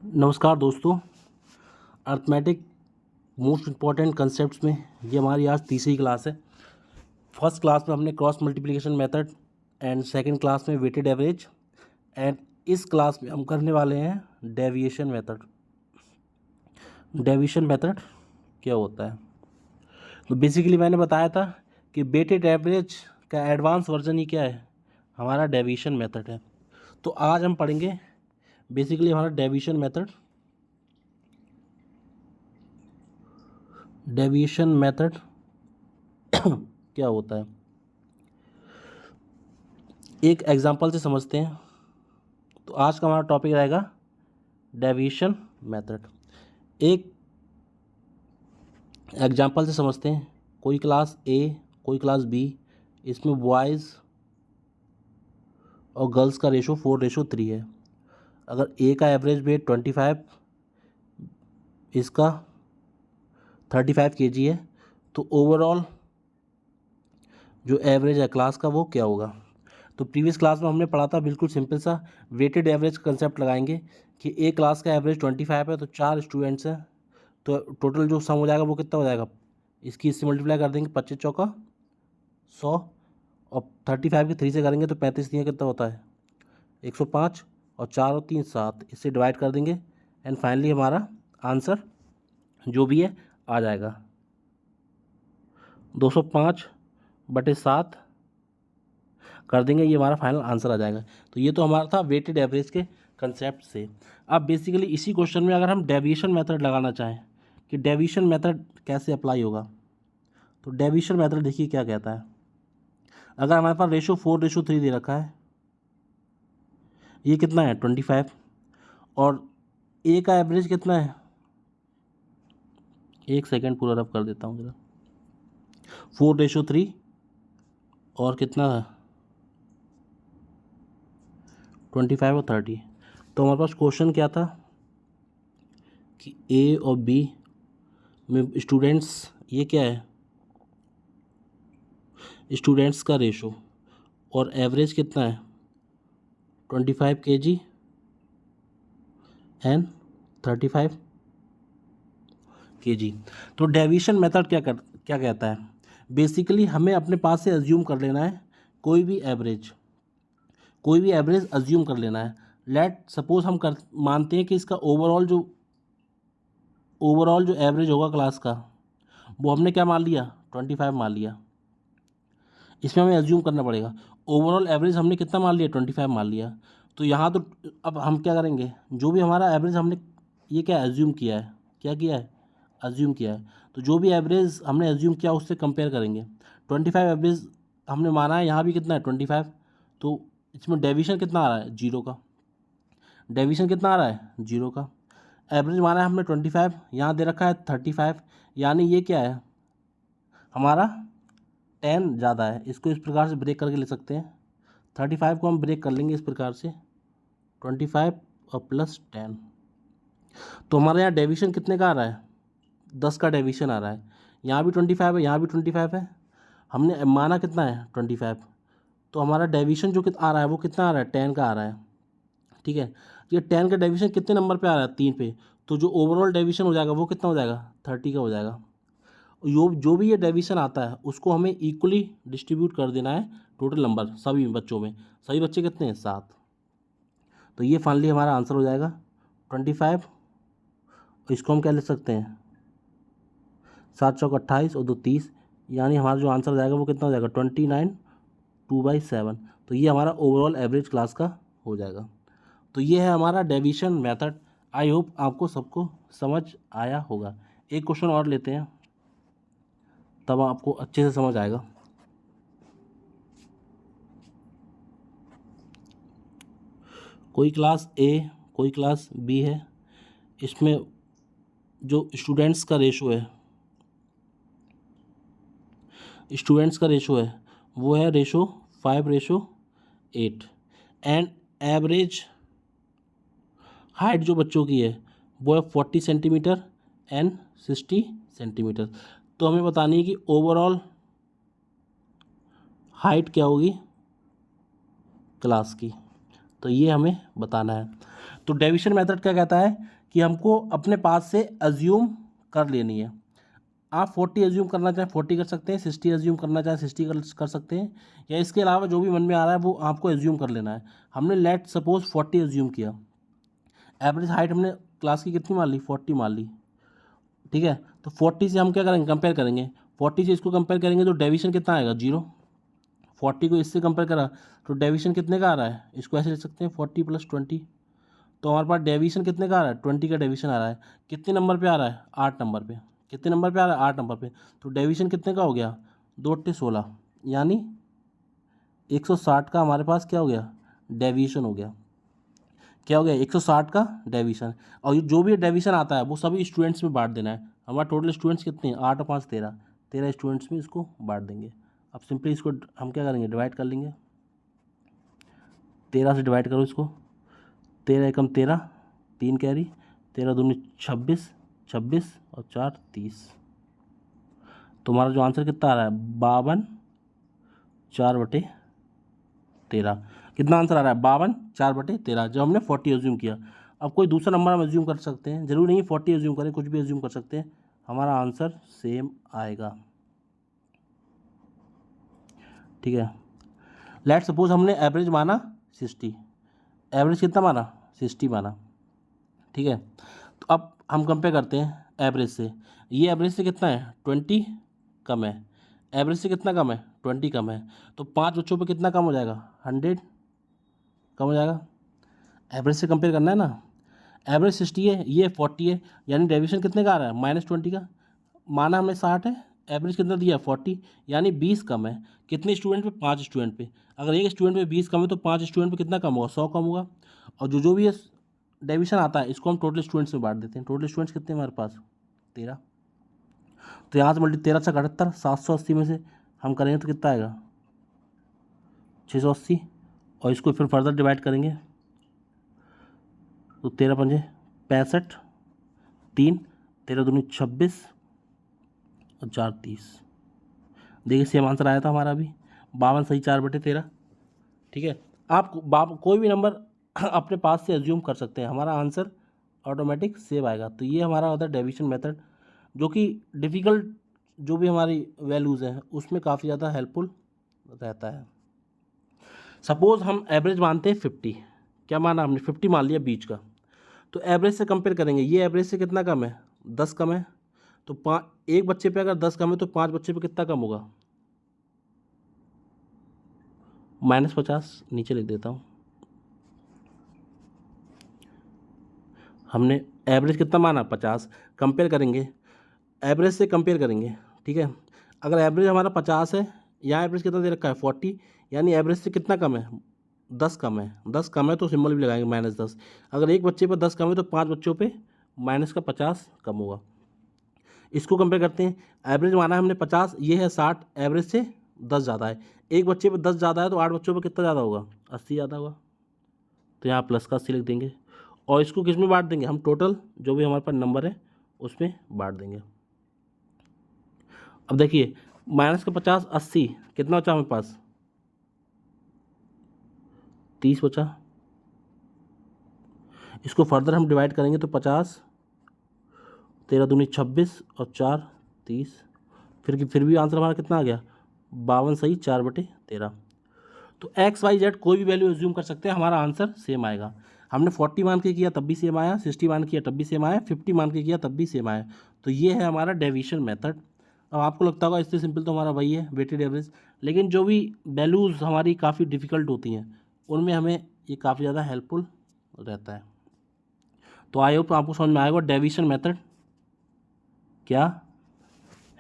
नमस्कार दोस्तों। Arithmetic most important concepts में ये हमारी आज तीसरी क्लास है। फर्स्ट क्लास में हमने cross multiplication method and second class में वेटेड एवरेज एंड इस क्लास में हम करने वाले हैं डेविएशन मेथड। डेविएशन मेथड क्या होता है? तो बेसिकली मैंने बताया था कि वेटेड एवरेज का एडवांस वर्जन ही क्या है, हमारा डेविएशन मेथड है। तो आज हम पढ़ेंगे बेसिकली हमारा डेविएशन मेथड। डेविएशन मेथड क्या होता है, एक एग्जांपल से समझते हैं। तो आज का हमारा टॉपिक रहेगा डेविएशन मेथड। एक एग्जांपल से समझते हैं। कोई क्लास ए, कोई क्लास बी, इसमें बॉयज़ और गर्ल्स का रेशो 4:3 है। अगर ए का एवरेज वेट 25, इसका 35 kg है, तो ओवरऑल जो एवरेज है क्लास का वो क्या होगा? तो प्रीवियस क्लास में हमने पढ़ा था, बिल्कुल सिंपल सा वेटेड एवरेज कंसेप्ट लगाएंगे कि एक क्लास का एवरेज 25 है, तो 4 स्टूडेंट्स हैं, तो टोटल जो सम हो जाएगा वो कितना हो जाएगा, इससे मल्टीप्लाई कर देंगे, 25 चौका 100 और 35 की 3 से करेंगे तो 35 दिया कितना होता है 105 और 4 और 3 7, इससे डिवाइड कर देंगे एंड फाइनली हमारा आंसर जो भी है आ जाएगा 205/7 कर देंगे, ये हमारा फाइनल आंसर आ जाएगा। तो ये तो हमारा था वेटेड एवरेज के कंसेप्ट से। अब बेसिकली इसी क्वेश्चन में अगर हम डेविएशन मेथड लगाना चाहें कि डेविएशन मेथड कैसे अप्लाई होगा, तो डेविएशन मेथड देखिए क्या कहता है। अगर हमारे पास रेशो 4:3 दे रखा है, ये कितना है 25, और ए का एवरेज कितना है, एक सेकेंड पूरा रब कर देता हूँ जरा, 4:3 और कितना है 25 और 30। तो हमारे पास क्वेश्चन क्या था कि ए और बी में स्टूडेंट्स, ये क्या है स्टूडेंट्स का रेशो, और एवरेज कितना है 25 kg एंड 35 kg। तो डेविएशन मेथड क्या कहता है, बेसिकली हमें अपने पास से अज्यूम कर लेना है कोई भी एवरेज अज्यूम कर लेना है। लेट सपोज हम मानते हैं कि इसका ओवरऑल जो एवरेज होगा क्लास का, वो हमने क्या मान लिया 25 मान लिया। इसमें हमें अज्यूम करना पड़ेगा ओवरऑल एवरेज हमने कितना मान लिया 25 मान लिया। तो यहाँ तो अब हम क्या करेंगे, जो भी हमारा एवरेज हमने ये क्या अज्यूम किया है, क्या किया है अज्यूम किया है, तो जो भी एवरेज हमने अज्यूम किया उससे कंपेयर करेंगे। 25 एवरेज हमने माना है, यहाँ भी कितना है 25, तो इसमें डेविएशन कितना आ रहा है 0 का, डेविएशन कितना आ रहा है 0 का। एवरेज माना है हमने 25, यहाँ दे रखा है 35, यानी ये क्या है हमारा 10 ज़्यादा है। इसको इस प्रकार से ब्रेक करके ले सकते हैं, 35 को हम ब्रेक कर लेंगे इस प्रकार से 25 और +10। तो हमारे यहाँ डेविएशन कितने का आ रहा है 10 का डेविएशन आ रहा है। यहाँ भी 25 है, यहाँ भी 25 है, हमने माना कितना है 25, तो हमारा डेविएशन जो कितना आ रहा है वो कितना आ रहा है 10 का आ रहा है। ठीक है, ये 10 का डेविएशन कितने नंबर पे आ रहा है 3 पे, तो जो ओवरऑल डेविएशन हो जाएगा वो कितना हो जाएगा 30 का हो जाएगा। जो भी ये डेविएशन आता है उसको हमें इक्वली डिस्ट्रीब्यूट कर देना है टोटल नंबर सभी बच्चों में। सभी बच्चे कितने हैं 7, तो ये फाइनली हमारा आंसर हो जाएगा 25। इसको हम क्या लिख सकते हैं 7 चौक 28 और 2 30, यानी हमारा जो आंसर हो जाएगा वो कितना हो जाएगा 29 2/7। तो ये हमारा ओवरऑल एवरेज क्लास का हो जाएगा। तो ये है हमारा डेविएशन मेथड। आई होप आपको सबको समझ आया होगा। एक क्वेश्चन और लेते हैं, तब आपको अच्छे से समझ आएगा। कोई क्लास ए, कोई क्लास बी है, इसमें जो स्टूडेंट्स का रेशो है वो है रेशो 5:8 एंड एवरेज हाइट जो बच्चों की है वो है 40 सेंटीमीटर एंड 60 सेंटीमीटर। तो हमें बतानी है कि ओवरऑल हाइट क्या होगी क्लास की, तो ये हमें बताना है। तो डेविशन मेथड क्या कहता है कि हमको अपने पास से अज्यूम कर लेनी है। आप 40 अज्यूम करना चाहें 40 कर सकते हैं, 60 अज्यूम करना चाहें 60 कर सकते हैं, या इसके अलावा जो भी मन में आ रहा है वो आपको अज्यूम कर लेना है। हमने लेट सपोज 40 अज्यूम किया। एवरेज हाइट हमने क्लास की कितनी मान ली, 40 मान ली, ठीक है। तो 40 से हम क्या करेंगे, कंपेयर करेंगे। 40 से इसको कंपेयर करेंगे तो डेविशन कितना आएगा, 0। 40 को इससे कंपेयर करा तो डेविशन कितने का आ रहा है, इसको ऐसे लिख सकते हैं 40 + 20। तो हमारे पास डेविशन कितने का आ रहा है, 20 का डेविशन आ रहा है। कितने नंबर पे आ रहा है, 8 नंबर पे। कितने नंबर पे आ रहा है, 8 नंबर पे। तो डेविशन कितने का हो गया, 2 × 16, यानी 160 का हमारे पास क्या हो गया, डेविएशन हो गया। क्या हो गया, 160 का डेविएशन। और ये जो भी डेविएशन आता है वो सभी स्टूडेंट्स में बांट देना है। हमारा टोटल स्टूडेंट्स कितने हैं, 8 और 5 13, 13 स्टूडेंट्स में इसको बांट देंगे। अब सिंपली इसको हम क्या करेंगे, डिवाइड कर लेंगे। 13 से डिवाइड करो इसको, 13 एकम 13, 3 कैरी, 13 दूनी 26, 26 और 4 30। तुम्हारा जो आंसर कितना आ रहा है, 52 4/13। कितना आंसर आ रहा है, 52 4/13, जब हमने 40 एज्यूम किया। अब कोई दूसरा नंबर हम एज्यूम कर सकते हैं, जरूरी नहीं 40 एज्यूम करें, कुछ भी एज्यूम कर सकते हैं, हमारा आंसर सेम आएगा। ठीक है। लेट सपोज हमने एवरेज माना 60, एवरेज कितना माना, 60 माना, ठीक है। तो अब हम कंपेयर करते हैं एवरेज से। ये एवरेज से कितना है, 20 कम है। एवरेज से कितना कम है, 20 कम है। तो 5 बच्चों पे कितना कम हो जाएगा, 100 कम हो जाएगा। एवरेज से कंपेयर करना है ना। एवरेज 60 है, ये 40 है, यानी डेविएशन कितने का आ रहा है, -20 का। माना हमें 60 है, एवरेज कितना दिया, 40, यानी 20 कम है। कितने स्टूडेंट पे, 5 स्टूडेंट पे। अगर एक स्टूडेंट पे 20 कम है तो 5 स्टूडेंट पे कितना कम होगा, 100 कम होगा। और जो भी ये डेविएशन आता है इसको हम टोटल स्टूडेंट्स में बांट देते हैं। टोटल स्टूडेंट्स कितने हमारे पास, 13। तो यहाँ से 13 से 78, 780 में से हम करेंगे तो कितना आएगा, 680। और इसको फिर फर्दर डिवाइड करेंगे तो 13 × 5 = 65, 3, 13 दूनी 26 और 4 30। देखिए सेम आंसर आया था हमारा अभी, 52 सही 4/13। ठीक है। आप कोई भी नंबर अपने पास से एज्यूम कर सकते हैं, हमारा आंसर ऑटोमेटिक सेव आएगा। तो ये हमारा होता है डेविएशन मेथड, जो कि डिफ़िकल्ट जो भी हमारी वैल्यूज़ हैं उसमें काफ़ी ज़्यादा हेल्पफुल रहता है। सपोज़ हम एवरेज मानते हैं 50, क्या माना हमने, 50 मान लिया बीच का। तो एवरेज से कंपेयर करेंगे, ये एवरेज से कितना कम है, 10 कम है। तो एक बच्चे पे अगर 10 कम है तो 5 बच्चे पे कितना कम होगा, -50, नीचे लिख देता हूँ। हमने एवरेज कितना माना, 50। कंपेयर करेंगे, एवरेज से कंपेयर करेंगे, ठीक है। अगर एवरेज हमारा 50 है, यहाँ एवरेज कितना दे रखा है, 40, यानी एवरेज से कितना कम है, 10 कम है। 10 कम है तो सिंबल भी लगाएंगे -10। अगर एक बच्चे पर 10 कम है तो 5 बच्चों पे -50 कम होगा। इसको कंपेयर करते हैं, एवरेज माना है हमने 50, ये है 60, एवरेज से 10 ज़्यादा है। एक बच्चे पे 10 ज़्यादा है तो 8 बच्चों पे कितना ज़्यादा होगा, 80 ज़्यादा होगा। तो यहाँ प्लस का 80 लिख देंगे। और इसको किस में बांट देंगे, हम टोटल जो भी हमारे पास नंबर है उसमें बांट देंगे। अब देखिए -50 80, कितना बचा हमारे पास, 30 बचा। इसको फर्दर हम डिवाइड करेंगे तो 50, 13 दूनी 26 और 4 30। फिर भी आंसर हमारा कितना आ गया, 52 सही 4/13। तो XYZ कोई भी वैल्यू एज्यूम कर सकते हैं, हमारा आंसर सेम आएगा। हमने 40 मान के किया तब भी सेम आया, 60 मान किया तब भी सेम आया, 50 मान के किया तब भी सेम आया। तो ये है हमारा डेविएशन मेथड। अब आपको लगता होगा इससे सिंपल तो हमारा वही है, वेटेड एवरेज, लेकिन जो भी वैल्यूज़ हमारी काफ़ी डिफ़िकल्ट होती हैं उनमें हमें ये काफ़ी ज़्यादा हेल्पफुल रहता है। तो आई होप आपको समझ में आएगा डेविएशन मेथड क्या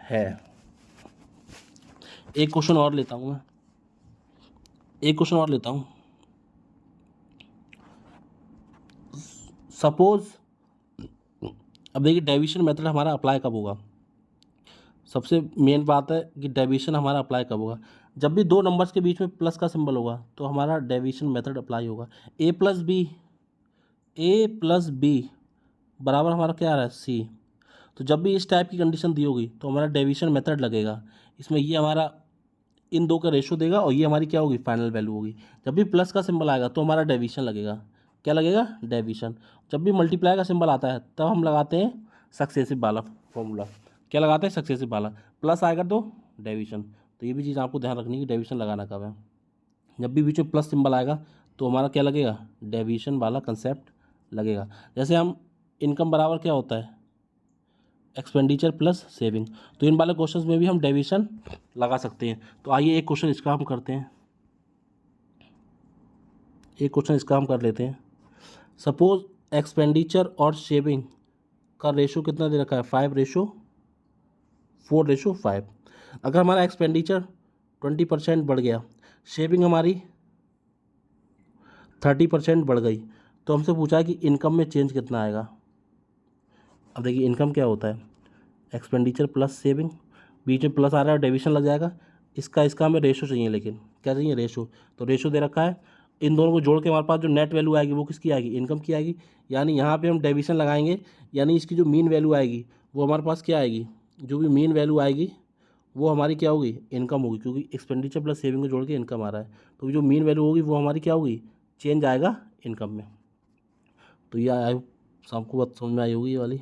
है। एक क्वेश्चन और लेता हूँ मैं, सपोज। अब देखिए डेविएशन मेथड हमारा अप्लाई कब होगा, सबसे मेन बात है कि डेविएशन हमारा अप्लाई कब होगा, जब भी दो नंबर्स के बीच में प्लस का सिंबल होगा तो हमारा डेविएशन मेथड अप्लाई होगा। a + b बराबर हमारा क्या आ रहा है, c। तो जब भी इस टाइप की कंडीशन दी होगी तो हमारा डेविएशन मेथड लगेगा। इसमें ये हमारा इन दो का रेशो देगा और ये हमारी क्या होगी, फाइनल वैल्यू होगी। जब भी प्लस का सिंबल आएगा तो हमारा डेविएशन लगेगा। क्या लगेगा, डेविएशन। जब भी मल्टीप्लाई का सिंबल आता है तब हम लगाते हैं सक्सेसिव वाला फॉर्मूला। क्या लगाते हैं, सक्सेसिव वाला। प्लस आएगा तो डेविएशन। तो ये भी चीज़ आपको ध्यान रखनी है कि डेविएशन लगाना कब है। जब भी बीच में प्लस सिंबल आएगा तो हमारा क्या लगेगा, डेविएशन वाला कंसेप्ट लगेगा। जैसे हम इनकम बराबर क्या होता है, एक्सपेंडिचर प्लस सेविंग। तो इन वाले क्वेश्चंस में भी हम डेविएशन लगा सकते हैं। तो आइए एक क्वेश्चन इसका हम करते हैं, एक क्वेश्चन इसका हम कर लेते हैं। सपोज एक्सपेंडिचर और सेविंग का रेशो कितना दे रखा है, 5:4:5। अगर हमारा एक्सपेंडिचर 20% बढ़ गया, सेविंग हमारी 30% बढ़ गई, तो हमसे पूछा है कि इनकम में चेंज कितना आएगा। अब देखिए इनकम क्या होता है, एक्सपेंडिचर प्लस सेविंग, बीच में प्लस आ रहा है, डेविएशन लग जाएगा। इसका हमें रेशो चाहिए, लेकिन क्या चाहिए, रेशो। तो रेशो दे रखा है, इन दोनों को जोड़ के हमारे पास जो नेट वैल्यू आएगी वो किसकी आएगी, इनकम की आएगी। यानी यहाँ पे हम डेविएशन लगाएंगे, यानी इसकी जो मीन वैल्यू आएगी वो हमारे पास क्या आएगी, जो भी मीन वैल्यू आएगी वो हमारी क्या होगी, इनकम होगी, क्योंकि एक्सपेंडिचर प्लस सेविंग को जोड़ के इनकम आ रहा है। तो जो मीन वैल्यू होगी वो हमारी क्या होगी, चेंज आएगा इनकम में। तो ये आई सबको बात समझ में आई होगी ये वाली,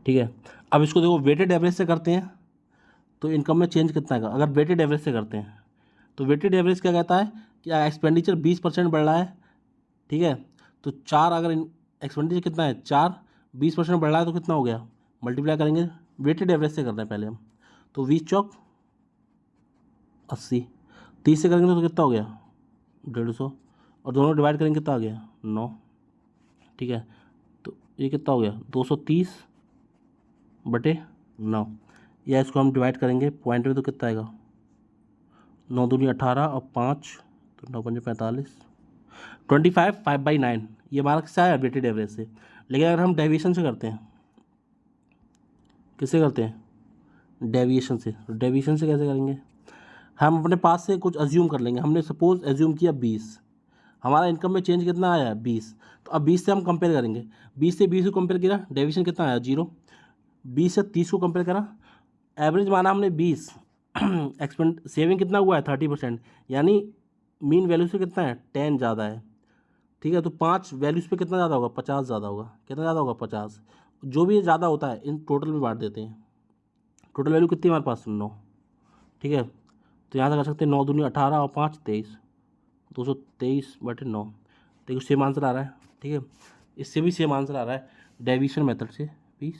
ठीक है। अब इसको देखो वेटेड एवरेज से करते हैं तो इनकम में चेंज कितना आएगा। अगर वेटेड एवरेज से करते हैं तो वेटेड एवरेज क्या कहता है कि एक्सपेंडिचर 20% बढ़ रहा है, ठीक है। तो 4, अगर एक्सपेंडिचर कितना है 4, 20% बढ़ रहा है तो कितना हो गया, मल्टीप्लाई करेंगे, वेटेड एवरेज से करना है पहले हम। तो 20 × 80, 30 से करेंगे तो कितना हो गया 150, और दोनों डिवाइड करेंगे कितना आ गया 9, ठीक है। तो ये कितना हो गया 230/9, या इसको हम डिवाइड करेंगे पॉइंट में तो कितना आएगा, 9 दूनी 18 और 5 तो 9 पंजे 45, 25 5/9। ये हमारा किससे आया, वेटेड एवरेज से। लेकिन अगर हम डेविएशन से करते हैं, किससे करते हैं, डेविएशन से। तो डेविएशन से कैसे करेंगे, हम अपने पास से कुछ अज्यूम कर लेंगे। हमने सपोज अज्यूम किया 20, हमारा इनकम में चेंज कितना आया 20। तो अब 20 से हम कंपेयर करेंगे, 20 से 20 को कंपेयर किया, डेविएशन कितना आया 0। 20 से 30 को कंपेयर करा, एवरेज माना हमने 20, एक्सपेंड सेविंग कितना हुआ है 30%, यानी मीन वैल्यू से कितना है 10 ज़्यादा है, ठीक है। तो 5 वैल्यूज़ पे कितना ज़्यादा होगा, 50 ज़्यादा होगा। कितना ज़्यादा होगा 50। जो भी ज़्यादा होता है इन टोटल में बांट देते हैं। टोटल वैल्यू कितनी हमारे पास 9, ठीक है। तो यहाँ से कर सकते हैं 9 दूनी 18 और 5 23, 223/9। देखो सेम आंसर आ रहा है, ठीक है। इससे भी सेम आंसर आ रहा है, डेविएशन मेथड से भी,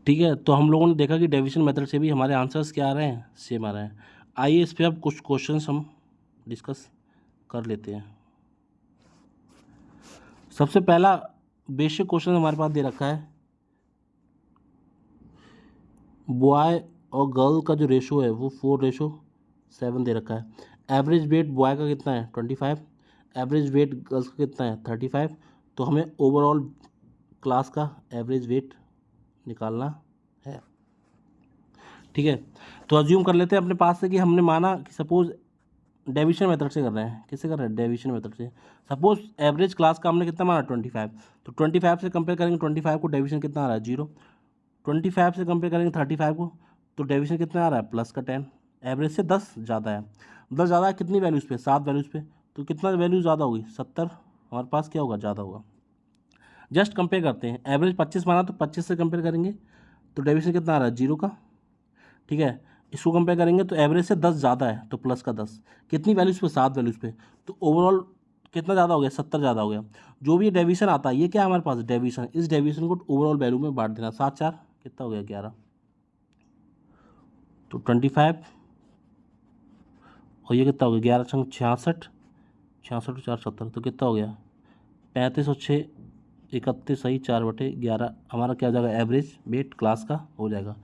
ठीक है। तो हम लोगों ने देखा कि डेविएशन मेथड से भी हमारे आंसर्स क्या आ रहे हैं, सेम आ रहे हैं। आइए इस पर अब कुछ क्वेश्चंस हम डिस्कस कर लेते हैं। सबसे पहला बेसिक क्वेश्चन हमारे पास दे रखा है, बॉय और गर्ल का जो रेशो है वो 4:7 दे रखा है। एवरेज वेट बॉय का कितना है 25, एवरेज वेट गर्ल्स का कितना है 35। तो हमें ओवरऑल क्लास का एवरेज वेट निकालना है, ठीक है। तो अज्यूम कर लेते हैं अपने पास से कि हमने माना कि सपोज डेविएशन मेथड से कर रहे हैं, किससे कर रहे हैं, डेविएशन मेथड से। सपोज एवरेज क्लास का हमने कितना माना 25, तो 25 से कंपेयर करेंगे 25 को, डेविएशन कितना आ रहा है 0। 25 से कंपेयर करेंगे 35 को, तो डेविएशन कितना आ रहा है प्लस का 10। एवरेज से 10 ज़्यादा है, 10 ज़्यादा है कितनी वैल्यूज़ पे, 7 वैल्यूज़ पे। तो कितना वैल्यू ज़्यादा होगी 70, हमारे पास क्या होगा ज़्यादा होगा। जस्ट कंपेयर करते हैं, एवरेज 25 माना तो 25 से कंपेयर करेंगे तो डेविएशन कितना आ रहा है 0 का, ठीक है। इसको कंपेयर करेंगे तो एवरेज से 10 ज़्यादा है तो प्लस का 10, कितनी वैल्यूज़ पे 7 वैल्यूज़ पे। तो ओवरऑल कितना ज़्यादा हो गया 70 ज़्यादा हो गया। जो भी डेविएशन आता है ये क्या है हमारे पास डेविएशन, इस डेविएशन को ओवरऑल वैल्यू में बांट देना। 7 4 कितना हो गया 11, तो 25 और ये कितना हो गया 11 छंग 66, 66 4 70, तो कितना हो गया 35 और 6 31, सही 4/11 हमारा क्या हो जाएगा एवरेज वेट क्लास का हो जाएगा।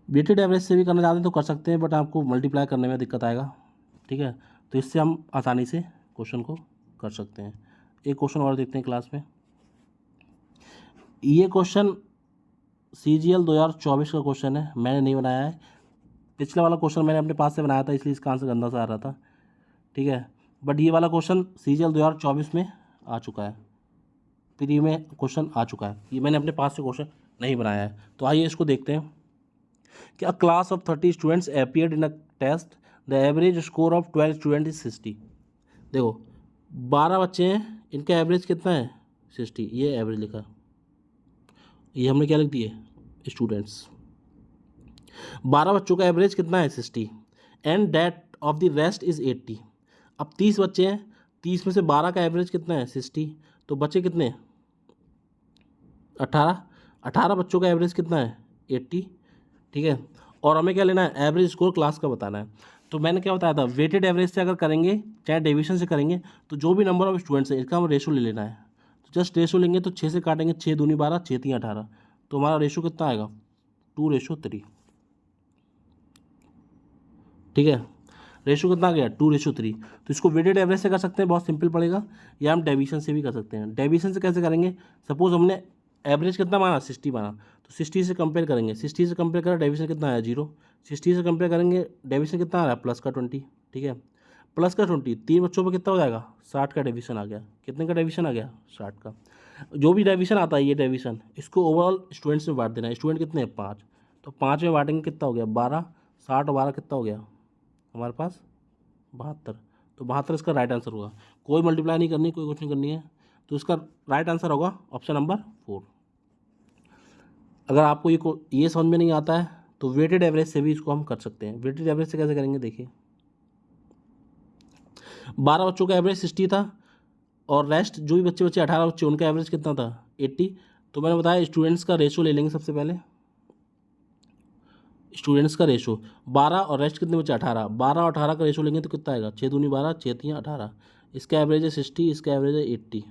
वेटेड एवरेज से भी करना चाहते हैं तो कर सकते हैं, बट आपको मल्टीप्लाई करने में दिक्कत आएगा, ठीक है। तो इससे हम आसानी से क्वेश्चन को कर सकते हैं। एक क्वेश्चन और देखते हैं क्लास में। ये क्वेश्चन CGL 2024 का क्वेश्चन है, मैंने नहीं बनाया है। पिछला वाला क्वेश्चन मैंने अपने पास से बनाया था इसलिए इसका आंसर गंदा सा आ रहा था, ठीक है। बट ये वाला क्वेश्चन CGL 2024 में आ चुका है, प्री में क्वेश्चन आ चुका है, ये मैंने अपने पास से क्वेश्चन नहीं बनाया है। तो आइए इसको देखते हैं कि a class of 30 students appeared in a test the average score of 12 student is 60। देखो 12 बच्चे हैं, इनका एवरेज कितना है 60, ये एवरेज लिखा, ये हमने क्या लिख दिए स्टूडेंट्स। 12 बच्चों का एवरेज कितना है 60 and that of the rest is 80। अब 30 बच्चे हैं, 30 में से 12 का एवरेज कितना है 60, तो बच्चे कितने 18 बच्चों का एवरेज कितना है 80। ठीक है, और हमें क्या लेना है एवरेज स्कोर क्लास का बताना है। तो मैंने क्या बताया था, वेटेड एवरेज से अगर करेंगे चाहे डेविएशन से करेंगे तो जो भी नंबर ऑफ स्टूडेंट्स है इसका हम रेशो ले लेना है। तो जस्ट रेशो लेंगे तो 6 से काटेंगे, 6 दूनी 12, 6 3 18, तो हमारा रेशो कितना आएगा 2:3। ठीक है, रेशो कितना आ गया 2:3। तो इसको वेटेड एवरेज से कर सकते हैं, बहुत सिंपल पड़ेगा, या हम डेविएशन से भी कर सकते हैं। डेविएशन से कैसे करेंगे, सपोज हमने एवरेज कितना माना 60 माना, तो 60 से कंपेयर करेंगे, 60 से कंपेयर करें डेविएशन कितना आया 0, 60 से कंपेयर करेंगे डेविएशन कितना आ रहा है प्लस का 20। ठीक है, प्लस का 20 3 बच्चों पर कितना हो जाएगा 60 का डेविएशन आ गया। कितने का डेविएशन आ गया 60 का। जो भी डेविएशन आता है ये डेविएशन इसको ओवरऑल स्टूडेंट्स में बांट देना है। स्टूडेंट कितने हैं 5, तो 5 में बांटेंगे कितना हो गया 12, 60 और 12 कितना हो गया हमारे पास 72। तो 72 इसका राइट आंसर होगा। कोई मल्टीप्लाई नहीं करनी, कोई कुछ नहीं करनी है, तो इसका राइट आंसर होगा ऑप्शन नंबर 4। अगर आपको ये समझ में नहीं आता है तो वेटेड एवरेज से भी इसको हम कर सकते हैं। वेटेड एवरेज से कैसे करेंगे देखिए, 12 बच्चों का एवरेज 60 था और रेस्ट जो भी बच्चे 18 बच्चे उनका एवरेज कितना था 80। तो मैंने बताया स्टूडेंट्स का रेशो ले लेंगे सबसे पहले। स्टूडेंट्स का रेशो 12 और रेस्ट कितने बचे 18, 12 और 18 का रेशो लेंगे तो कितना आएगा 6 दूनी 12, 6 3 18। इसका एवरेज है 60, इसका एवरेज है 80।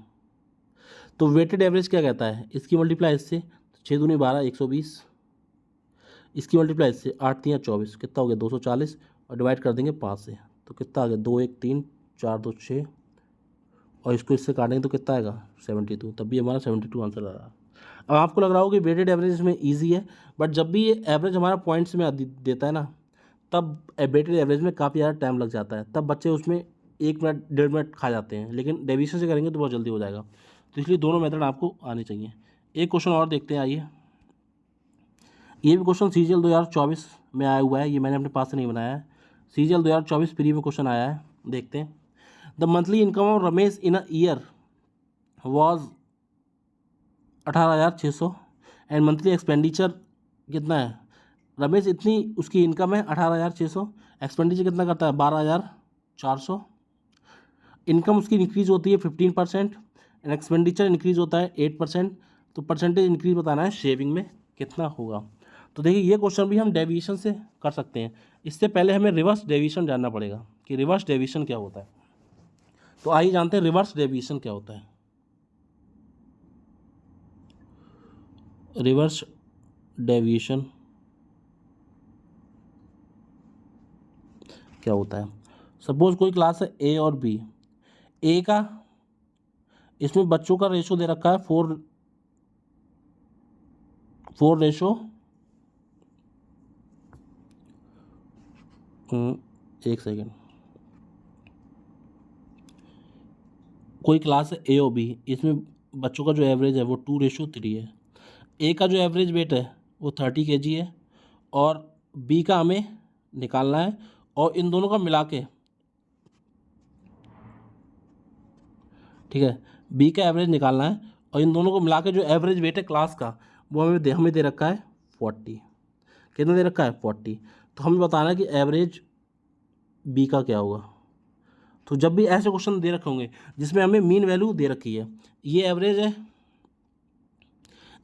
तो वेटेड एवरेज क्या कहता है, इसकी मल्टीप्लाई इससे 6 दूनी 12 120, इसकी मल्टीप्लाई इससे 8 3 24, कितना हो गया 240, और डिवाइड कर देंगे 5 से, तो कितना आ गया 2 1 3 4 2 6, और इसको इससे काटेंगे तो कितना आएगा 72। तब भी हमारा 72 आंसर आ रहा है। अब आपको लग रहा होगा कि वेटेड एवरेज में ईजी है, बट जब भी ये एवरेज हमारा पॉइंट्स में देता है ना, तब वेटेड एवरेज में काफ़ी ज़्यादा टाइम लग जाता है, तब बच्चे उसमें 1 मिनट 1.5 मिनट खा जाते हैं, लेकिन डेविएशन से करेंगे तो बहुत जल्दी हो जाएगा। तो इसलिए दोनों मेथड आपको आने चाहिए। एक क्वेश्चन और देखते हैं, आइए। ये भी क्वेश्चन सीजीएल 2024 में आया हुआ है, ये मैंने अपने पास से नहीं बनाया है, सीजीएल 2024 प्री में क्वेश्चन आया है, देखते हैं। The monthly income of Ramesh in a year was 18,600 and monthly expenditure कितना है, रमेश इतनी उसकी इनकम है 18,600, एक्सपेंडिचर कितना करता है 12,400। इनकम उसकी इंक्रीज होती है 15% एंड एक्सपेंडिचर इंक्रीज होता है 8%। तो परसेंटेज इंक्रीज बताना है शेविंग में कितना होगा। तो देखिए ये क्वेश्चन भी हम डेविएशन से कर सकते हैं। इससे पहले हमें रिवर्स डेविएशन जानना पड़ेगा कि रिवर्स डेविएशन क्या होता है। तो आइए जानते हैं रिवर्स डेविएशन क्या होता है। रिवर्स डेविएशन क्या होता है, सपोज कोई क्लास है ए और बी, ए का इसमें बच्चों का रेशो दे रखा है 4 रेशो, एक सेकेंड, कोई क्लास है ए और बी, इसमें बच्चों का जो एवरेज है वो 2:3 है। ए का जो एवरेज वेट है वो 30 kg है और बी का हमें निकालना है, और इन दोनों का मिला के, ठीक है, बी का एवरेज निकालना है और इन दोनों को मिला के जो एवरेज वेट है क्लास का वो हमें दे रखा है 40। कितना दे रखा है 40। तो हमें बताना है कि एवरेज बी का क्या होगा। तो जब भी ऐसे क्वेश्चन दे रखे होंगे जिसमें हमें मीन वैल्यू दे रखी है, ये एवरेज है,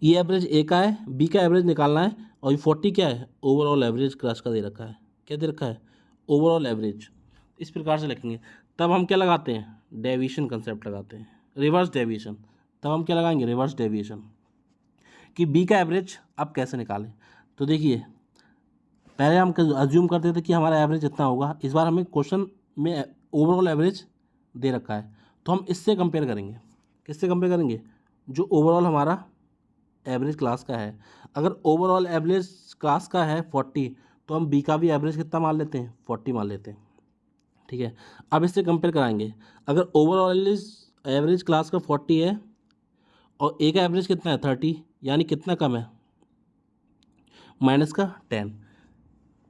ये एवरेज ए का है, बी का एवरेज निकालना है, और ये 40 क्या है ओवरऑल एवरेज क्लास का दे रखा है। क्या दे रखा है ओवरऑल एवरेज। इस प्रकार से लिखेंगे। तब हम क्या लगाते हैं डेविएशन कंसेप्ट लगाते हैं, रिवर्स डेविएशन। तब हम क्या लगाएंगे रिवर्स डेविएशन, कि बी का एवरेज अब कैसे निकालें। तो देखिए पहले हम अज्यूम करते थे कि हमारा एवरेज इतना होगा, इस बार हमें क्वेश्चन में ओवरऑल एवरेज दे रखा है, तो हम इससे कंपेयर करेंगे। किससे कंपेयर करेंगे, जो ओवरऑल हमारा एवरेज क्लास का है। अगर ओवरऑल एवरेज क्लास का है 40, तो हम बी का भी एवरेज कितना मान लेते हैं 40 मान लेते हैं। ठीक है, अब इससे कंपेयर कराएंगे। अगर ओवरऑल एवरेज क्लास का 40 है और ए का एवरेज कितना है 30, यानी कितना कम है -10।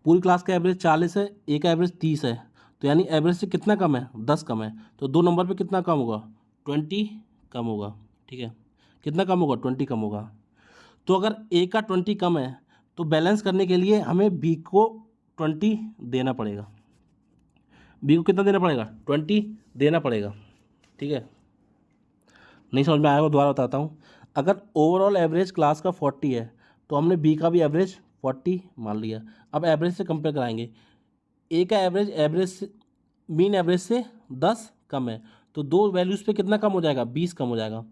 पूरी क्लास का एवरेज 40 है, ए का एवरेज 30 है, तो यानी एवरेज से कितना कम है, 10 कम है, तो 2 नंबर पे कितना कम होगा, 20 कम होगा। ठीक है, कितना कम होगा, 20 कम होगा। तो अगर ए का 20 कम है तो बैलेंस करने के लिए हमें बी को 20 देना पड़ेगा। बी को कितना देना पड़ेगा, 20 देना पड़ेगा। ठीक है, नहीं समझ में आया, वो दोबारा बताता हूँ। अगर ओवरऑल एवरेज क्लास का 40 है तो हमने बी का भी एवरेज 40 मान लिया। अब एवरेज से कंपेयर कराएंगे, ए का एवरेज से मीन एवरेज से 10 कम है, तो दो वैल्यूज़ पे कितना कम हो जाएगा, 20 कम हो जाएगा।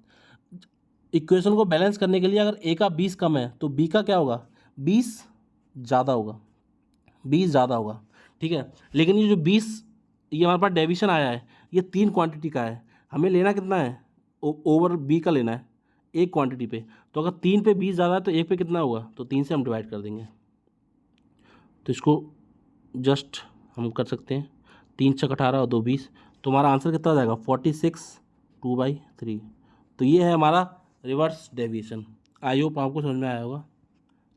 इक्वेशन को बैलेंस करने के लिए अगर ए का 20 कम है तो बी का क्या होगा, 20 ज़्यादा होगा, 20 ज़्यादा होगा। ठीक है, लेकिन ये जो 20, ये हमारे पास डेविएशन आया है, ये 3 क्वांटिटी का है, हमें लेना कितना है, ओवर बी का लेना है एक क्वांटिटी पे। तो अगर 3 पे 20 ज़्यादा है तो एक पे कितना होगा, तो 3 से हम डिवाइड कर देंगे। तो इसको जस्ट हम कर सकते हैं, 3 छक 18 और 2 20, तो हमारा आंसर कितना आ जाएगा, 46 2/3। तो ये है हमारा रिवर्स डेविएशन। आई होप आपको समझ में आया होगा,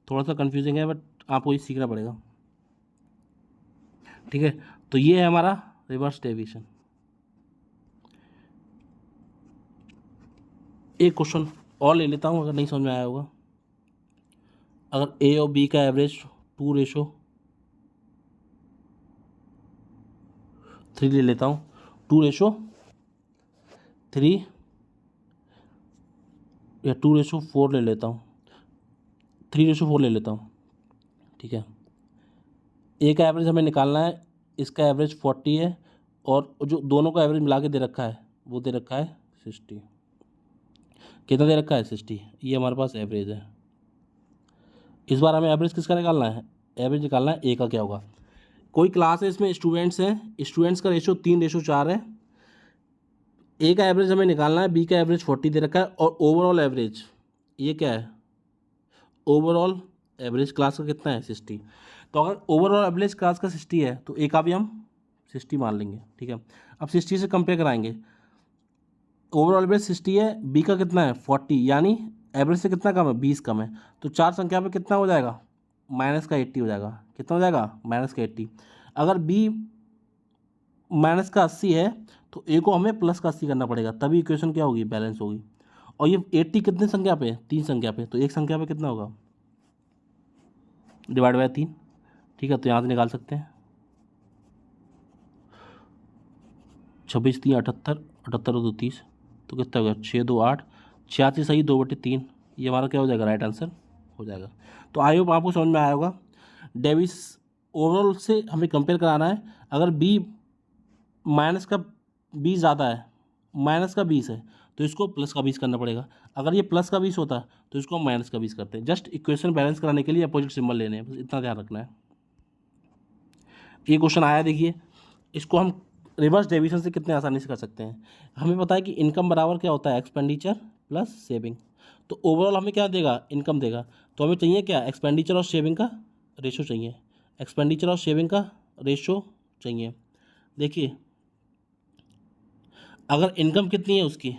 थोड़ा सा कन्फ्यूजिंग है बट आपको ये सीखना पड़ेगा। ठीक है, तो ये है हमारा रिवर्स डेविएशन। एक क्वेश्चन और ले लेता हूँ अगर नहीं समझ में आया होगा। अगर ए और बी का एवरेज 2:3 ले लेता हूँ, 2:3 या 2:4 ले लेता हूँ, 3:4 ले लेता हूँ। ठीक है, ए का एवरेज हमें निकालना है, इसका एवरेज 40 है और जो दोनों का एवरेज मिला के दे रखा है वो दे रखा है 60। कितना दे रखा है, 60। ये हमारे पास एवरेज है। इस बार हमें एवरेज किसका निकालना है, एवरेज निकालना है ए का क्या होगा। कोई क्लास है, इसमें स्टूडेंट्स हैं, स्टूडेंट्स का रेशो 3:4 है। ए का एवरेज हमें निकालना है, बी का एवरेज 40 दे रखा है और ओवरऑल एवरेज ये क्या है, ओवरऑल एवरेज क्लास का कितना है, 60। तो अगर ओवरऑल एवरेज क्लास का 60 है तो ए का भी हम 60 मान लेंगे। ठीक है, अब 60 से कंपेयर कराएंगे, ओवरऑल एवरेज 60 है, बी का कितना है 40, यानी एवरेज से कितना कम है, 20 कम है। तो चार संख्या पे कितना हो जाएगा, माइनस का 80 हो जाएगा। कितना हो जाएगा, माइनस का 80। अगर बी माइनस का 80 है तो ए को हमें प्लस का 80 करना पड़ेगा, तभी इक्वेशन क्या होगी, बैलेंस होगी। और ये 80 कितने संख्या पे है, 3 संख्या पे, तो एक संख्या पे कितना होगा, डिवाइड बाय 3। ठीक है, तो यहाँ से निकाल सकते हैं, 26 3 78, 78 और 2 30, तो कितना होगा, 6 2 8, 86 सही 2/3। ये हमारा क्या हो जाएगा, राइट आंसर हो जाएगा। तो आई होप आपको समझ में आया होगा। डेविस ओवरऑल से हमें कंपेयर कराना है, अगर बी माइनस का 20 ज़्यादा है, माइनस का 20 है तो इसको प्लस का 20 करना पड़ेगा। अगर ये प्लस का 20 होता तो इसको हम माइनस का 20 करते हैं। जस्ट इक्वेशन बैलेंस कराने के लिए अपोजिट सिंबल लेने हैं, बस इतना ध्यान रखना है। ये क्वेश्चन आया, देखिए इसको हम रिवर्स डेविएशन से कितने आसानी से कर सकते हैं। हमें पता है कि इनकम बराबर क्या होता है, एक्सपेंडिचर प्लस सेविंग। तो ओवरऑल हमें क्या देगा, इनकम देगा, तो हमें चाहिए क्या, एक्सपेंडिचर और सेविंग का रेशो चाहिए, एक्सपेंडिचर और सेविंग का रेशो चाहिए। देखिए अगर इनकम कितनी है उसकी,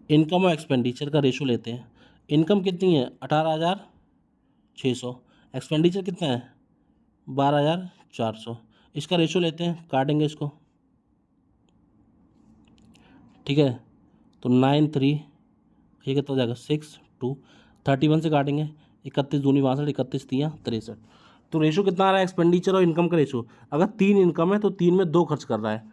इनकम और एक्सपेंडिचर का रेशो लेते हैं, इनकम कितनी है 18,600, एक्सपेंडिचर कितना है 12,400, इसका रेशो लेते हैं, काटेंगे इसको। ठीक है, तो 9 3, ये कितना हो जाएगा 6 2, 31 से काटेंगे, 31 दूनी 62, 31 3 63। तो रेशो कितना आ रहा है, एक्सपेंडिचर और इनकम का रेशो। अगर 3 इनकम है तो 3 में 2 खर्च कर रहा है।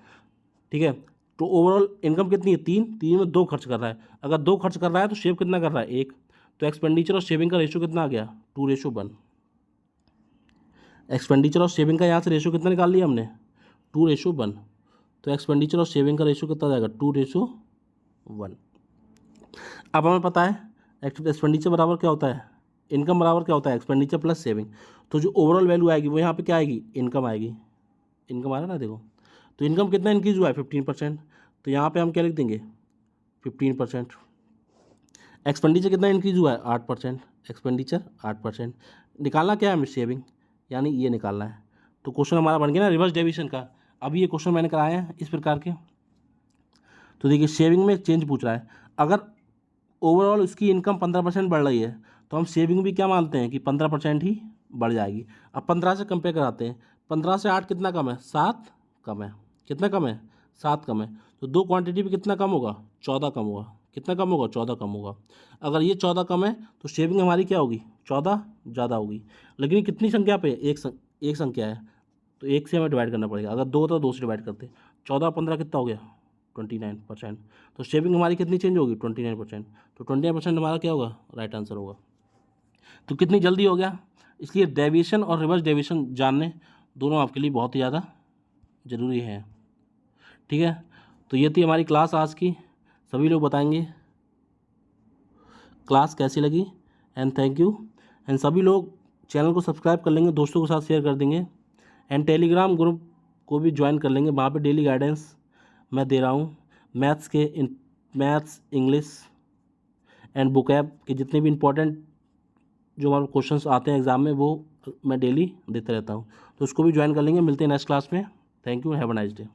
ठीक है, तो ओवरऑल इनकम कितनी है, 3 में 2 खर्च कर रहा है। अगर 2 खर्च कर रहा है तो सेव कितना कर रहा है, 1। तो एक्सपेंडिचर और सेविंग का रेशो कितना आ गया, 2:1। एक्सपेंडिचर और सेविंग का यहाँ से रेशो कितना निकाल लिया हमने, 2:1। तो एक्सपेंडिचर और सेविंग का रेशो कितना आ जाएगा, 2:1। अब हमें पता है एक्सपेंडिचर बराबर क्या होता है, इनकम बराबर क्या होता है, एक्सपेंडिचर प्लस सेविंग। तो जो ओवरऑल वैल्यू आएगी वो यहाँ पे क्या आएगी, इनकम आएगी। इनकम आ रहा है ना, देखो तो इनकम कितना इंक्रीज हुआ है, 15%। तो यहाँ पे हम क्या लिख देंगे, 15%। एक्सपेंडिचर कितना इंक्रीज हुआ है, 8%। एक्सपेंडिचर 8%। निकालना क्या है हमें, सेविंग, यानी ये निकालना है। तो क्वेश्चन हमारा बन गया ना रिवर्स डेविएशन का। अभी ये क्वेश्चन मैंने कराया है इस प्रकार के। तो देखिए सेविंग में चेंज पूछ रहा है, अगर ओवरऑल उसकी इनकम 15% बढ़ रही है तो हम सेविंग भी क्या मानते हैं कि 15% ही बढ़ जाएगी। अब 15 से कंपेयर कराते हैं, 15 से 8 कितना कम है, 7 कम है, कितना कम है, 7 कम है, तो दो क्वांटिटी में कितना कम होगा, 14 कम होगा, कितना कम होगा, 14 कम होगा। अगर ये 14 कम है तो शेविंग हमारी क्या होगी, 14 ज़्यादा होगी। लेकिन ये कितनी संख्या पे, एक संख्या है, तो एक से हमें डिवाइड करना पड़ेगा, अगर दो तो दो से डिवाइड करते, 14 15 कितना हो गया, 29%। तो शेविंग हमारी कितनी चेंज होगी, 29%। तो 29% हमारा क्या होगा, राइट आंसर होगा। तो कितनी जल्दी हो गया, इसलिए डेविएशन और रिवर्स डेविएशन जानने दोनों आपके लिए बहुत ही ज़्यादा ज़रूरी है। ठीक है, तो ये थी हमारी क्लास आज की। सभी लोग बताएंगे क्लास कैसी लगी, एंड थैंक यू। एंड सभी लोग चैनल को सब्सक्राइब कर लेंगे, दोस्तों के साथ शेयर कर देंगे, एंड टेलीग्राम ग्रुप को भी ज्वाइन कर लेंगे। वहाँ पे डेली गाइडेंस मैं दे रहा हूँ, मैथ्स, इंग्लिश एंड बुकैब के जितने भी इंपॉर्टेंट जो हमारे क्वेश्चंस आते हैं एग्जाम में, वो मैं डेली देते रहता हूँ। तो उसको भी ज्वाइन कर लेंगे। मिलते हैं नेक्स्ट क्लास में। Thank you, have a nice day.